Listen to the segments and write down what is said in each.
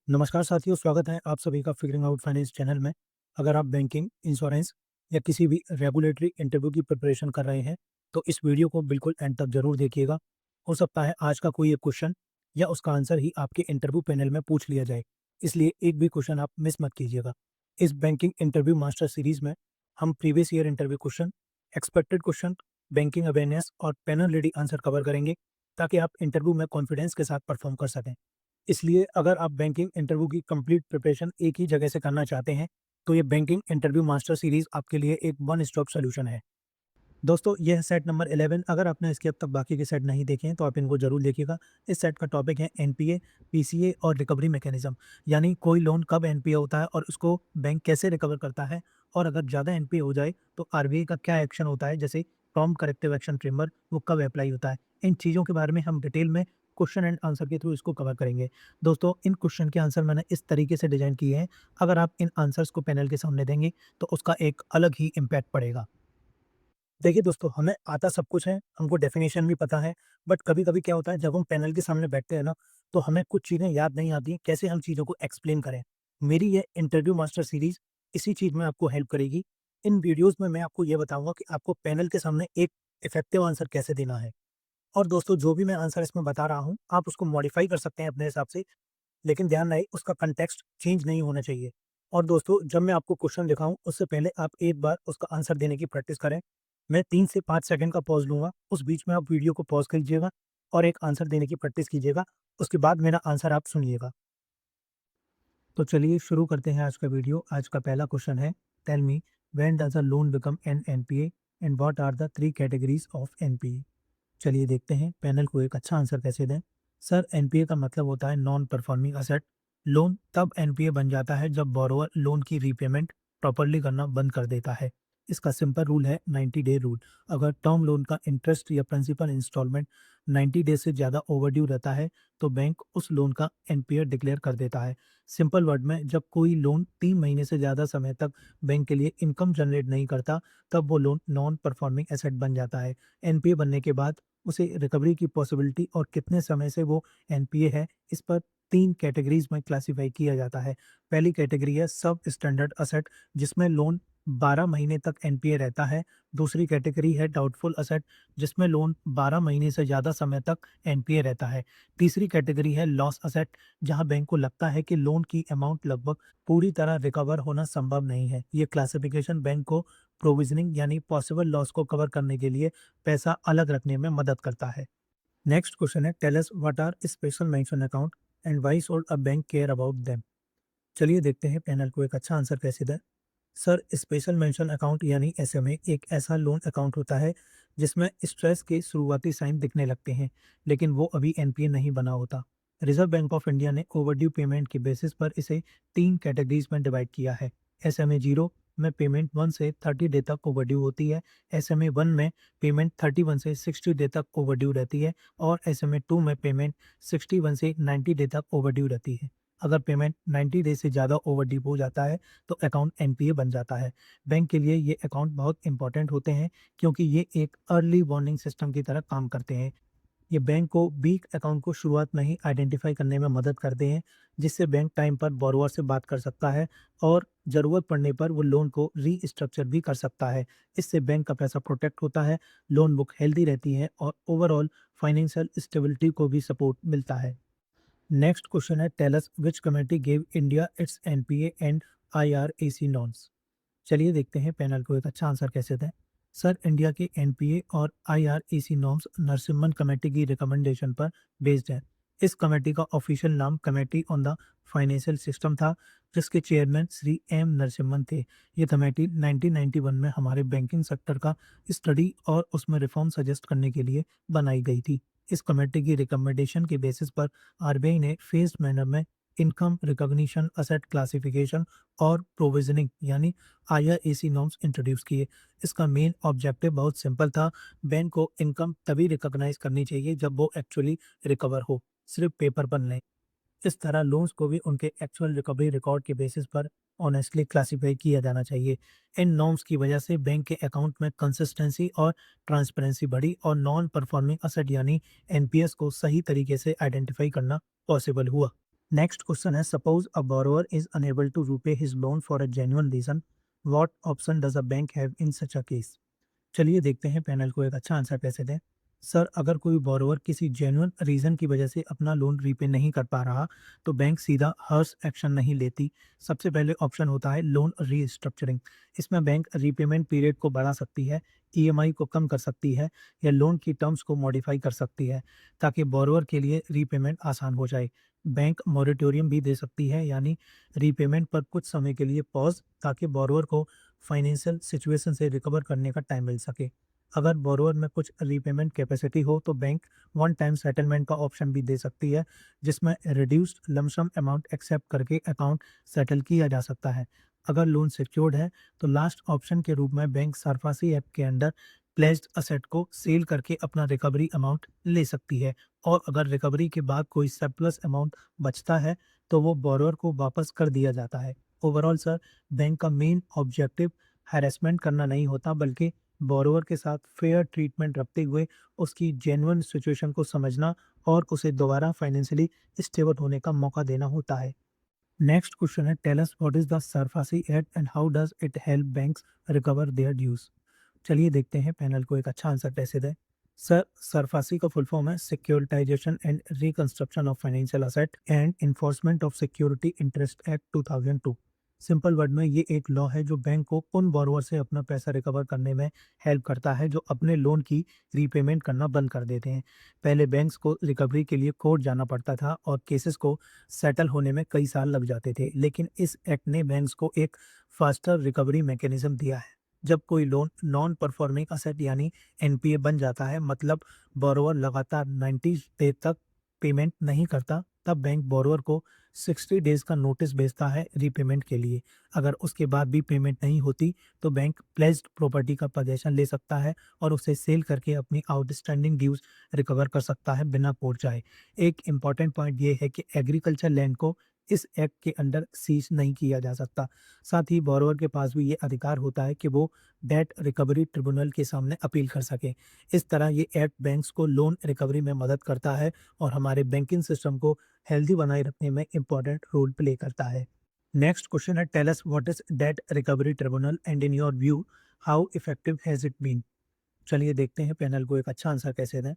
नमस्कार साथियों, स्वागत है आप सभी का फिगरिंग आउट फाइनेंस चैनल में। अगर आप बैंकिंग, इंश्योरेंस या किसी भी रेगुलेटरी इंटरव्यू की प्रिपरेशन कर रहे हैं, तो इस वीडियो को बिल्कुल एंड तक ज़रूर देखिएगा। हो सकता है आज का कोई एक क्वेश्चन या उसका आंसर ही आपके इंटरव्यू पैनल में पूछ लिया जाए, इसलिए एक भी क्वेश्चन आप मिस मत कीजिएगा। इस बैंकिंग इंटरव्यू मास्टर सीरीज़ में हम previous year interview question, expected question, banking awareness और पैनल रेडी आंसर कवर करेंगे, ताकि आप इंटरव्यू में कॉन्फिडेंस के साथ परफॉर्म कर सकें। इसलिए अगर आप बैंकिंग इंटरव्यू की कंप्लीट प्रिपरेशन एक ही जगह से करना चाहते हैं, तो ये बैंकिंग इंटरव्यू मास्टर सीरीज़ आपके लिए एक वन स्टॉप सॉल्यूशन है। दोस्तों, ये है सेट नंबर 11। अगर आपने इसके अब तक बाकी के सेट नहीं देखे हैं, तो आप इनको ज़रूर देखिएगा। इस सेट का टॉपिक है एनपीए, पीसीए और रिकवरी मैकेनिज़्म, यानी कोई लोन कब एनपीए होता है और उसको बैंक कैसे रिकवर करता है, और अगर ज़्यादा एनपीए हो जाए, तो आरबीआई का क्या एक्शन होता है, जैसे प्रॉम्प्ट करेक्टिव एक्शन फ्रेमवर्क, वो कब अप्लाई होता है। इन चीज़ों के बारे में हम डिटेल में क्वेश्चन एंड आंसर के थ्रू इसको कवर करेंगे। दोस्तों, इन क्वेश्चन के आंसर मैंने इस तरीके से डिज़ाइन किए हैं, अगर आप इन आंसर्स को पैनल के सामने देंगे, तो उसका एक अलग ही इम्पैक्ट पड़ेगा। देखिए दोस्तों, हमें आता सब कुछ है, हमको डेफ़िनेशन भी पता है, बट कभी-कभी क्या होता है, जब हम पैनल के सामने बैठते हैं ना, तो हमें कुछ चीज़ें याद नहीं आती, कैसे हम चीज़ों को एक्सप्लेन करें। मेरी ये इंटरव्यू मास्टर सीरीज़ इसी चीज़ में आपको हेल्प करेगी। इन वीडियोज़ में मैं आपको ये बताऊँगा कि आपको पैनल के सामने एक इफ़ेक्टिव आंसर कैसे देना है। और दोस्तों, जो भी मैं आंसर इसमें बता रहा हूँ, आप उसको मॉडिफ़ाई कर सकते हैं अपने हिसाब से, लेकिन ध्यान रहे उसका कॉन्टेक्स्ट चेंज नहीं होना चाहिए। और दोस्तों, जब मैं आपको क्वेश्चन दिखाऊँ, उससे पहले आप एक बार उसका आंसर देने की प्रैक्टिस करें। मैं 3 से 5 सेकंड का पॉज़ लूँगा, उस बीच में आप वीडियो को पॉज़ कीजिएगा और एक आंसर देने की प्रैक्टिस कीजिएगा। उसके बाद मेरा आंसर आप सुनिएगा। तो चलिए शुरू करते हैं आज का वीडियो। आज का पहला क्वेश्चन है, tell me when does a loan become an NPA and what are the 3 categories of NPA. चलिए देखते हैं पैनल को एक अच्छा आंसर कैसे दें। सर, एनपीए का मतलब होता है नॉन परफॉर्मिंग असेट। लोन तब एनपीए बन जाता है जब बोरोवर लोन की रीपेमेंट प्रॉपर्ली करना बंद कर देता है। इसका सिंपल रूल है 90 डे रूल। अगर टर्म लोन का इंटरेस्ट या प्रिंसिपल इंस्टॉलमेंट 90 डे से ज़्यादा ओवरड्यू रहता है, तो बैंक उस लोन का एनपीए डिक्लेयर कर देता है। सिंपल वर्ड में, जब कोई लोन 3 महीने से ज़्यादा समय तक बैंक के लिए इनकम जनरेट नहीं करता, तब वो लोन नॉन परफॉर्मिंग एसेट बन जाता है। एनपीए बनने के बाद उसे रिकवरी की पॉसिबिलिटी और कितने समय से वो एनपीए है, इस पर 3 कैटेगरीज़ में क्लासिफाई किया जाता है। पहली कैटेगरी है सब स्टैंडर्ड असेट, जिसमें लोन 12 महीने तक एनपीए रहता है। दूसरी कैटेगरी है डाउटफुल असेट, जिसमें लोन 12 महीने से ज़्यादा समय तक एनपीए रहता है। तीसरी कैटेगरी है लॉस असेट, जहां बैंक को लगता है कि लोन की अमाउंट लगभग पूरी तरह रिकवर होना संभव नहीं है। ये क्लासिफिकेशन बैंक को प्रोविजनिंग यानी पॉसिबल लॉस को कवर करने के लिए पैसा अलग रखने में मदद करता है। नेक्स्ट क्वेश्चन है, tell us what are special mention account and why should a bank care about them. चलिए देखते हैं पैनल को एक अच्छा आंसर कैसे दें। सर, स्पेशल मेंशन अकाउंट यानी एसएमए एक ऐसा लोन अकाउंट होता है जिसमें स्ट्रेस के शुरुआती साइन दिखने लगते हैं, लेकिन वो अभी एनपीए नहीं बना होता। रिजर्व बैंक ऑफ इंडिया ने ओवरड्यू पेमेंट के बेसिस पर इसे 3 कैटेगरीज में डिवाइड किया है। एसएमए 0 में पेमेंट 1 से 30 डे तक ओवरड्यू होती है। एसएमए 1 में पेमेंट 31 से 60 डे तक ओवरड्यू रहती है और एसएमए 2 में पेमेंट 61 से 90 डे तक ओवरड्यू रहती है। अगर पेमेंट 90 डे से ज़्यादा ओवरड्यू हो जाता है, तो अकाउंट एनपीए बन जाता है। बैंक के लिए ये अकाउंट बहुत इंपॉर्टेंट होते हैं, क्योंकि ये एक अर्ली वार्निंग सिस्टम की तरह काम करते हैं। ये बैंक को वीक अकाउंट को शुरुआत में ही आइडेंटिफाई करने में मदद करते हैं, जिससे बैंक टाइम पर बोरोवर से बात कर सकता है और ज़रूरत पड़ने पर वो लोन को रीस्ट्रक्चर भी कर सकता है। इससे बैंक का पैसा प्रोटेक्ट होता है, लोन बुक हेल्दी रहती है और ओवरऑल फाइनेंशियल स्टेबिलिटी को भी सपोर्ट मिलता है। नेक्स्ट क्वेश्चन है, tell us which committee give India its NPA and IRAC norms. चलिए देखते हैं पैनल को एक अच्छा आंसर कैसे दें। सर, इंडिया के एनपीए और आईआरएसी नॉर्म्स नरसिम्हन कमेटी की रिकमेंडेशन पर बेस्ड है। इस कमेटी का ऑफिशियल नाम committee on the financial system था, जिसके चेयरमैन श्री एम नरसिम्हन थे। ये कमेटी 1991 में हमारे बैंकिंग सेक्टर का स्टडी और उसमें रिफॉर्म सजेस्ट करने के लिए बनाई गई थी। इस कमेटी की रिकमेंडेशन के बेसिस पर आरबीआई ने फेज्ड मैनर में इनकम रिकॉग्निशन, असेट क्लासिफिकेशन और प्रोविजनिंग यानी आईआरएसी नॉर्म्स इंट्रोड्यूस किए। इसका मेन ऑब्जेक्टिव बहुत सिंपल था, बैंक को इनकम तभी रिकॉग्नाइज करनी चाहिए जब वो एक्चुअली रिकवर हो, सिर्फ पेपर पर नहीं। इस तरह लोन्स को भी उनके एक्चुअल रिकवरी रिकॉर्ड के बेसिस पर ऑनेस्टली क्लासिफाई किया जाना चाहिए। इन नॉर्म्स की वजह से बैंक के अकाउंट में कंसिस्टेंसी और ट्रांसपेरेंसी बढ़ी और नॉन परफॉर्मिंग असेट यानी एनपीएस को सही तरीके से आइडेंटिफाई करना पॉसिबल हुआ। नेक्स्ट क्वेश्चन है, suppose a borrower is unable to repay his loan for a genuine reason, what option does a bank have in such a case? चलिए देखते हैं पैनल को एक अच्छा आंसर कैसे दें। सर, अगर कोई बोरोवर किसी जेन्युइन रीज़न की वजह से अपना लोन रीपे नहीं कर पा रहा, तो बैंक सीधा हर्ष एक्शन नहीं लेती। सबसे पहले ऑप्शन होता है लोन रीस्ट्रक्चरिंग। इसमें बैंक रीपेमेंट पीरियड को बढ़ा सकती है, ईएमआई को कम कर सकती है या लोन की टर्म्स को मॉडिफाई कर सकती है, ताकि बोरोवर के लिए रीपेमेंट आसान हो जाए। बैंक मॉरेटोरियम भी दे सकती है, यानी रीपेमेंट पर कुछ समय के लिए पॉज़, ताकि बोरोवर को फाइनेंशियल सिचुएशन से रिकवर करने का टाइम मिल सके। अगर बोरोवर में कुछ रीपेमेंट कैपेसिटी हो, तो बैंक वन टाइम सेटलमेंट का ऑप्शन भी दे सकती है, जिसमें रिड्यूस्ड लमसम अमाउंट एक्सेप्ट करके अकाउंट सेटल किया जा सकता है। अगर लोन सिक्योर्ड है, तो लास्ट ऑप्शन के रूप में बैंक सरफासी एक्ट के अंडर प्लेज्ड असेट को सेल करके अपना रिकवरी अमाउंट ले सकती है, और अगर रिकवरी के बाद कोई सरप्लस अमाउंट बचता है, तो वो बोरोवर को वापस कर दिया जाता है। ओवरऑल सर, बैंक का मेन ऑब्जेक्टिव हैरेसमेंट करना नहीं होता, बल्कि बोरोवर के साथ फेयर ट्रीटमेंट रखते हुए उसकी जेन्युइन सिचुएशन को समझना और उसे दोबारा फाइनेंशियली स्टेबल होने का मौका देना होता है। नेक्स्ट क्वेश्चन है, tell us what is the SARFAESI act and how does it help banks recover their dues? चलिए देखते हैं पैनल को एक अच्छा आंसर कैसे दें। सर, सरफासी का फुल फॉर्म है securitisation and reconstruction of financial asset and enforcement of security interest act 2002। Simple word में ये एक लॉ है जो बैंक को उन बोरोवर से अपना पैसा रिकवर करने में हेल्प करता है जो अपने लोन की रीपेमेंट करना बंद कर देते हैं। पहले बैंक्स को रिकवरी के लिए कोर्ट जाना पड़ता था और केसेस को सेटल होने में कई साल लग जाते थे, लेकिन इस एक्ट ने बैंक्स को एक फास्टर रिकवरी मैकेनिज्म दिया है। जब कोई लोन नॉन परफॉर्मिंग असेट यानी एनपीए बन जाता है, मतलब बोरोवर लगातार 90 डेज तक पेमेंट नहीं करता, तब बैंक बोरोवर को 60 डेज का नोटिस भेजता है रीपेमेंट के लिए। अगर उसके बाद भी पेमेंट नहीं होती, तो बैंक प्लेज्ड प्रॉपर्टी का पोजेसन ले सकता है और उसे सेल करके अपनी आउटस्टैंडिंग ड्यूज रिकवर कर सकता है बिना कोर्ट जाए। एक इम्पॉर्टेंट पॉइंट ये है कि एग्रीकल्चर लैंड को इस एक्ट के अंडर सीज नहीं किया जा सकता। साथ ही बोरोवर के पास भी ये अधिकार होता है कि वो डेट रिकवरी ट्रिब्यूनल के सामने अपील कर सके। इस तरह ये एक्ट बैंक्स को लोन रिकवरी में मदद करता है और हमारे बैंकिंग सिस्टम को हेल्दी बनाए रखने में इंपॉर्टेंट रोल प्ले करता है। नेक्स्ट क्वेश्चन है, tell us what is debt recovery tribunal and in your view how effective has it been? चलिए देखते हैं पैनल को एक अच्छा आंसर कैसे दें।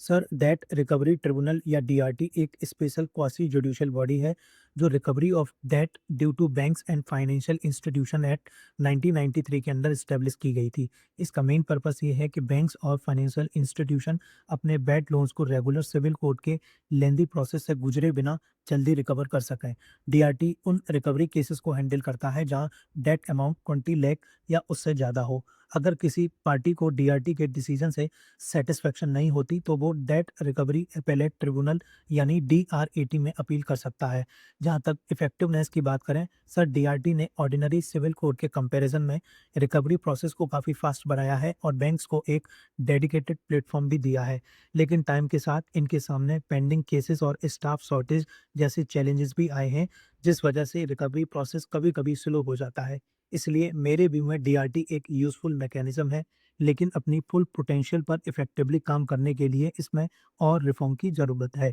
सर, डेट रिकवरी ट्रिब्यूनल या डीआरटी एक स्पेशल क्वासी जुडिशियल बॉडी है जो recovery of debt due to banks and financial institution act 1993 के अंदर इस्टेब्लिश की गई थी। इसका मेन पर्पस ये है कि बैंक्स और फाइनेंशियल इंस्टीट्यूशन अपने बैड लोन्स को रेगुलर सिविल कोर्ट के लेंदी प्रोसेस से गुजरे बिना जल्दी रिकवर कर सकें। डीआरटी उन रिकवरी केसेस को हैंडल करता है जहां डेट अमाउंट 20 लाख या उससे ज़्यादा हो। अगर किसी पार्टी को डीआरटी के डिसीजन से सेटिस्फेक्शन नहीं होती, तो वो डेट रिकवरी एपेलेट ट्रिब्यूनल यानी डीआरएटी में अपील कर सकता है। जहां तक इफेक्टिवनेस की बात करें, सर, डीआरटी ने ऑर्डिनरी सिविल कोर्ट के कंपैरिजन में रिकवरी प्रोसेस को काफ़ी फास्ट बनाया है और बैंक्स को एक डेडिकेटेड प्लेटफॉर्म भी दिया है। लेकिन टाइम के साथ इनके सामने पेंडिंग केसेस और स्टाफ शॉर्टेज जैसे चैलेंजेस भी आए हैं, जिस वजह से रिकवरी प्रोसेस कभी कभी स्लो हो जाता है। इसलिए मेरे व्यू में डीआरटी एक यूजफुल मैकेनिज्म है, लेकिन अपनी फुल पोटेंशियल पर इफेक्टिवली काम करने के लिए इसमें और रिफॉर्म की ज़रूरत है।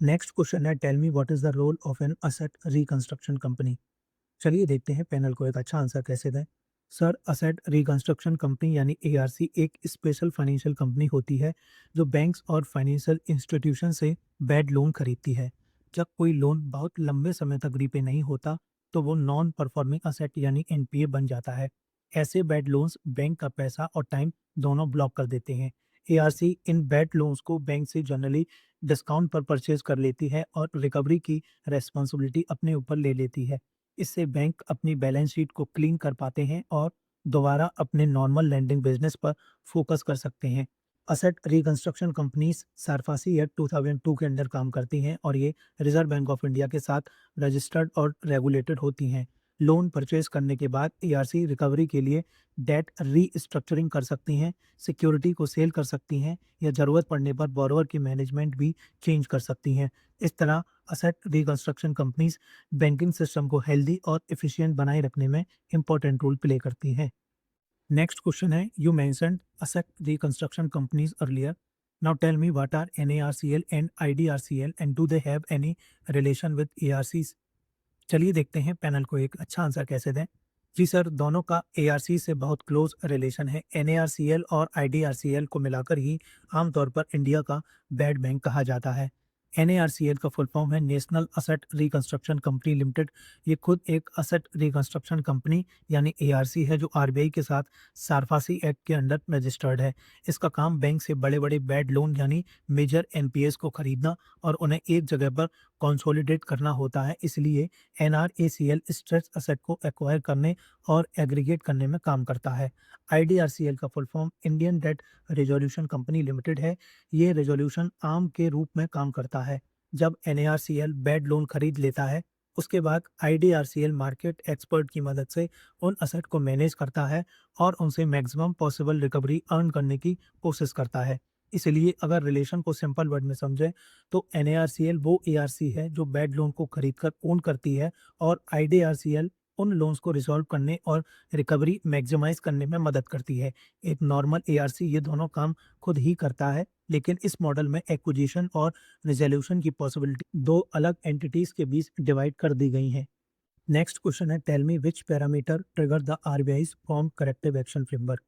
नेक्स्ट क्वेश्चन है, tell me what is the role of an asset reconstruction company? चलिए देखते हैं पैनल को एक अच्छा आंसर कैसे दें। सर, असेट रिकंस्ट्रक्शन कंपनी यानी एआरसी एक स्पेशल फाइनेंशियल कंपनी होती है जो बैंक्स और फाइनेंशियल इंस्टीट्यूशन से बैड लोन खरीदती है। जब कोई लोन बहुत लंबे समय तक रीपे नहीं होता, तो वो नॉन परफॉर्मिंग असेट यानी एनपीए बन जाता है। ऐसे बैड लोन्स बैंक का पैसा और टाइम दोनों ब्लॉक कर देते हैं। एआरसी इन बैड लोन्स को बैंक से जनरली डिस्काउंट पर परचेज कर लेती है और रिकवरी की रेस्पॉन्सिबिलिटी अपने ऊपर ले लेती है। इससे बैंक अपनी बैलेंस शीट को क्लीन कर पाते हैं और दोबारा अपने नॉर्मल लैंडिंग बिजनेस पर फोकस कर सकते हैं। Asset reconstruction companies SARFAESI act 2002 के अंडर काम करती हैं और ये रिजर्व बैंक ऑफ इंडिया के साथ रजिस्टर्ड और रेगुलेटेड होती हैं। लोन परचेज करने के बाद एआरसी रिकवरी के लिए डेट रीस्ट्रक्चरिंग कर सकती हैं, सिक्योरिटी को सेल कर सकती हैं या ज़रूरत पड़ने पर बोरोवर की मैनेजमेंट भी चेंज कर सकती हैं। इस तरह asset reconstruction companies banking system को हेल्दी और एफिशिएंट बनाए रखने में इंपॉर्टेंट रोल प्ले करती हैं। नेक्स्ट क्वेश्चन है, you mentioned asset reconstruction companies earlier, Now tell me what are NARCL and IDRCL and do they have any relation with ARCs? चलिए देखते हैं पैनल को एक अच्छा आंसर कैसे दें। जी सर, दोनों का एआरसी से बहुत क्लोज रिलेशन है। एनएआरसीएल और आईडीआरसीएल को मिलाकर ही आमतौर पर इंडिया का बैड बैंक कहा जाता है। एनएआरसीएल का फुल फॉर्म है national asset reconstruction company limited. ये खुद एक असेट रिकंस्ट्रक्शन कंपनी यानी एआरसी है जो आरबीआई के साथ सारफासी एक्ट के अंडर रजिस्टर्ड है। इसका काम बैंक से बड़े बड़े बैड लोन यानी मेजर एनपीएस को खरीदना और उन्हें एक जगह पर कंसोलिडेट करना होता है। इसलिए एनआरएसीएल स्ट्रेस एसेट को एक्वायर करने और एग्रीगेट करने में काम करता है। आईडीआरसीएल का full form Indian debt resolution company limited है। ये रेजोल्यूशन आर्म के रूप में काम करता है। जब एनआरसीएल बैड लोन खरीद लेता है, उसके बाद आईडीआरसीएल मार्केट एक्सपर्ट की मदद से उन असेट को मैनेज करता है और उनसे मैक्सिमम पॉसिबल रिकवरी अर्न करने की कोशिश करता है। इसलिए अगर रिलेशन को सिंपल वर्ड में समझें तो एनएआरसीएल वो एआरसी है जो बैड लोन को खरीदकर ओन करती है और आईडीआरसीएल उन लोन्स को रिजॉल्व करने और रिकवरी मैक्सिमाइज करने में मदद करती है। एक नॉर्मल एआरसी ये दोनों काम खुद ही करता है, लेकिन इस मॉडल में एक्विजिशन और रिजोल्यूशन की पॉसिबिलिटी दो अलग एंटिटीज के बीच डिवाइड कर दी गई है। नेक्स्ट क्वेश्चन है tell me which parameter trigger the RBI's form corrective action framework.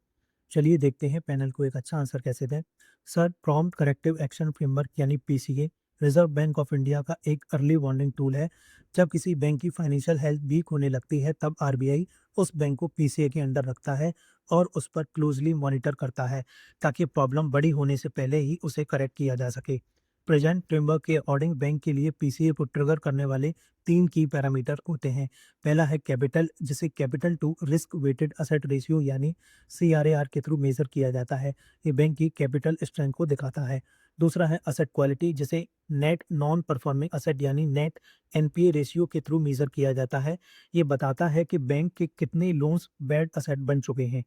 चलिए देखते हैं पैनल को एक अच्छा आंसर कैसे दें। Sir, prompt corrective action framework यानी PCA reserve bank of India का एक अर्ली वार्निंग टूल है। जब किसी बैंक की फाइनेंशियल हेल्थ वीक होने लगती है तब आरबीआई उस बैंक को पीसीए के अंडर रखता है और उस पर क्लोजली मॉनिटर करता है ताकि प्रॉब्लम बड़ी होने से पहले ही उसे करेक्ट किया जा सके। प्रेजेंट फ्रेमवर्क के अकॉर्डिंग बैंक के लिए पीसीए को ट्रिगर करने वाले 3 की पैरामीटर होते हैं। पहला है कैपिटल, जिसे capital to risk weighted asset ratio यानी सीआरएआर के थ्रू मेजर किया जाता है। ये बैंक की कैपिटल स्ट्रेंथ को दिखाता है। दूसरा है असेट क्वालिटी, जिसे नेट नॉन परफॉर्मिंग असेट यानी नेट एनपीए रेशियो के थ्रू मेजर किया जाता है। ये बताता है कि बैंक के कितने लोन्स बैड असेट बन चुके हैं।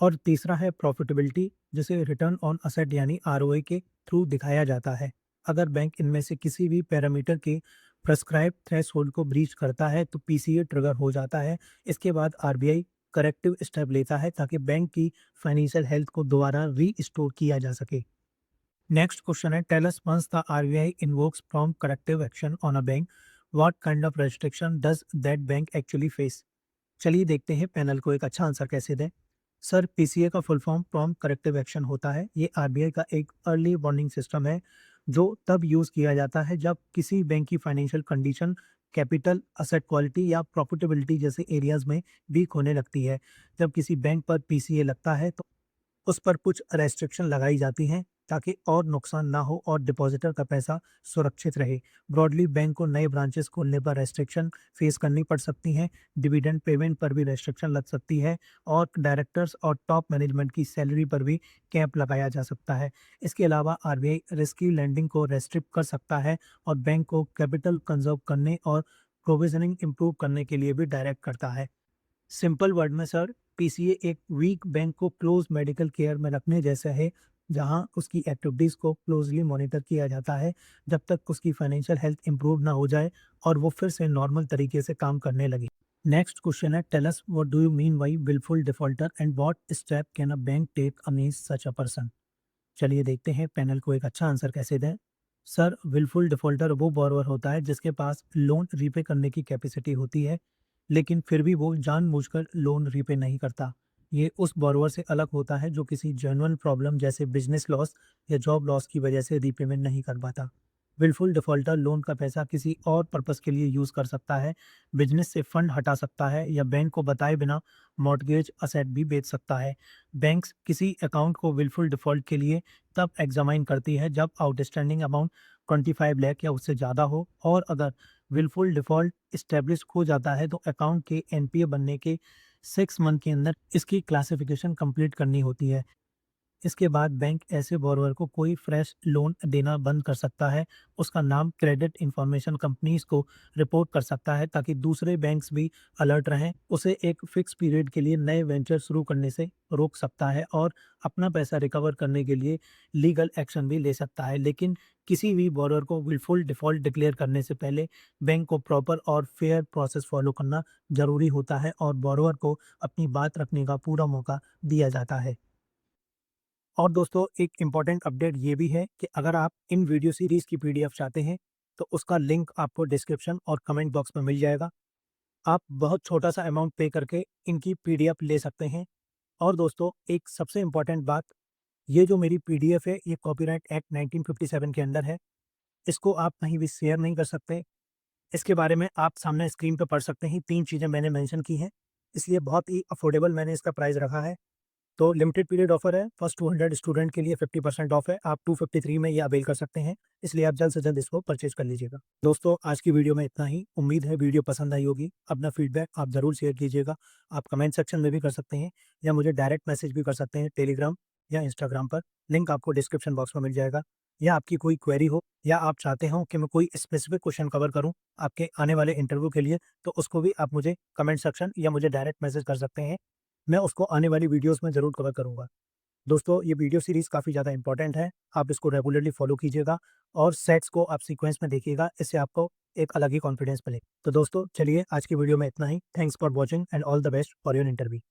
और तीसरा है प्रॉफिटेबिलिटी, जिसे रिटर्न ऑन असेट यानी आरओए के थ्रू दिखाया जाता है। अगर बैंक इनमें से किसी भी पैरामीटर के प्रेस्क्राइब थ्रेशोल्ड को ब्रीच करता है तो पीसीए ट्रिगर हो जाता है। इसके बाद आरबीआई करेक्टिव स्टेप लेता है ताकि बैंक की फाइनेंशियल हेल्थ को दोबारा रीस्टोर किया जा सके। नेक्स्ट क्वेश्चन है tell us once the RBI invokes prompt corrective action on a bank, what kind of restriction does that bank actually face. चलिए देखते हैं पैनल को एक अच्छा आंसर कैसे दें। सर, पीसीए का full form prompt corrective action होता है। ये आरबीआई का एक अर्ली वार्निंग सिस्टम है जो तब यूज़ किया जाता है जब किसी बैंक की financial condition, capital, asset quality या प्रॉफिटेबिलिटी जैसे एरियाज में वीक होने लगती है। जब किसी बैंक पर पीसीए लगता है तो उस पर कुछ रेस्ट्रिक्शन लगाई जाती हैं ताकि और नुकसान ना हो और डिपॉजिटर का पैसा सुरक्षित रहे। ब्रॉडली बैंक को नए ब्रांचेस खोलने पर रेस्ट्रिक्शन फेस करनी पड़ सकती हैं, डिविडेंड पेमेंट पर भी रेस्ट्रिक्शन लग सकती है और डायरेक्टर्स और टॉप मैनेजमेंट की सैलरी पर भी कैप लगाया जा सकता है। इसके अलावा आरबीआई रिस्की लैंडिंग को रेस्ट्रिक्ट कर सकता है और बैंक को कैपिटल कंजर्व करने और प्रोविजनिंग इंप्रूव करने के लिए भी डायरेक्ट करता है। सिंपल वर्ड में सर, पीसीए एक वीक बैंक को क्लोज मेडिकल केयर में रखने जैसा है, जहां उसकी एक्टिविटीज को क्लोजली मॉनिटर किया जाता है जब तक उसकी फाइनेंशियल हेल्थ इंप्रूव ना हो जाए और वो फिर से नॉर्मल तरीके से काम करने लगे। नेक्स्ट क्वेश्चन है tell us what do you mean by wilful defaulter and what step can a bank take against such a person. चलिए देखते हैं पैनल को एक अच्छा आंसर कैसे दें। सर, विलफुल डिफॉल्टर वो बोरोवर होता है जिसके पास लोन रीपे करने की कैपेसिटी होती है, लेकिन फिर भी वो जानबूझकर लोन रीपे नहीं करता। ये उस बोरोवर से अलग होता है जो किसी जेन्युइन प्रॉब्लम जैसे बिजनेस लॉस या जॉब लॉस की वजह से रीपेमेंट नहीं कर पाता। विलफुल डिफॉल्टर लोन का पैसा किसी और पर्पस के लिए यूज कर सकता है, बिजनेस से फंड हटा सकता है या बैंक को बताए बिना मॉर्टगेज असेट भी बेच सकता है। बैंक्स किसी अकाउंट को विलफुल डिफॉल्ट के लिए तब एग्जामाइन करती है जब आउटस्टैंडिंग अमाउंट 25 लाख या उससे ज़्यादा हो और अगर विलफुल डिफॉल्ट इस्टेब्लिश हो जाता है तो अकाउंट के एनपीए बनने के 6 मंथ के अंदर इसकी क्लासिफिकेशन कंप्लीट करनी होती है। इसके बाद बैंक ऐसे बोरोवर को कोई फ्रेश लोन देना बंद कर सकता है, उसका नाम क्रेडिट इंफॉर्मेशन कंपनीज को रिपोर्ट कर सकता है ताकि दूसरे बैंक्स भी अलर्ट रहें, उसे एक फिक्स पीरियड के लिए नए वेंचर शुरू करने से रोक सकता है और अपना पैसा रिकवर करने के लिए लीगल एक्शन भी ले सकता है। लेकिन किसी भी बोरोवर को विलफुल डिफॉल्ट डिक्लेयर करने से पहले बैंक को प्रॉपर और फेयर प्रोसेस फॉलो करना जरूरी होता है और बोरोवर को अपनी बात रखने का पूरा मौका दिया जाता है। और दोस्तों एक इम्पॉर्टेंट अपडेट ये भी है कि अगर आप इन वीडियो सीरीज़ की पीडीएफ चाहते हैं, तो उसका लिंक आपको डिस्क्रिप्शन और कमेंट बॉक्स में मिल जाएगा। आप बहुत छोटा-सा अमाउंट पे करके इनकी पीडीएफ ले सकते हैं। और दोस्तों एक सबसे इम्पॉर्टेंट बात, ये जो मेरी पीडीएफ है, ये कॉपीराइट एक्ट 1957 के अंडर है। इसको आप कहीं भी शेयर नहीं कर सकते। इसके बारे में आप सामने स्क्रीन पे पढ़ सकते हैं, 3 चीज़ें मैंने मेंशन की हैं, इसलिए बहुत ही अफोर्डेबल मैंने इसका प्राइस रखा है। तो लिमिटेड पीरियड ऑफर है, फर्स्ट 200 स्टूडेंट के लिए 50% ऑफ है, आप 253 में ये अवेल कर सकते हैं, इसलिए आप जल्द से जल्द इसको परचेज़ कर लीजिएगा। दोस्तों आज की वीडियो में इतना ही, उम्मीद है वीडियो पसंद आई होगी। अपना फीडबैक आप ज़रूर शेयर कीजिएगा, आप कमेंट सेक्शन में भी कर सकते हैं या मुझे डायरेक्ट मैसेज भी कर सकते हैं टेलीग्राम या इंस्टाग्राम पर, लिंक आपको डिस्क्रिप्शन बॉक्स में मिल जाएगा। या आपकी कोई क्वेरी हो या आप चाहते हो कि मैं कोई स्पेसिफिक क्वेश्चन कवर करूँ आपके आने वाले इंटरव्यू के लिए, तो उसको भी आप मुझे कमेंट सेक्शन या मुझे डायरेक्ट मैसेज कर सकते हैं। मैं उसको आने वाली वीडियोज़ में ज़रूर कवर करूँगा। दोस्तों ये वीडियो सीरीज़ काफ़ी ज़्यादा इंपॉर्टेंट है, आप इसको रेगुलरली फॉलो कीजिएगा और सेट्स को आप सीक्वेंस में देखिएगा, इससे आपको एक अलग ही कॉन्फिडेंस मिलेगा। तो दोस्तों चलिए आज की वीडियो में इतना ही। Thanks for watching and all the best for your interview.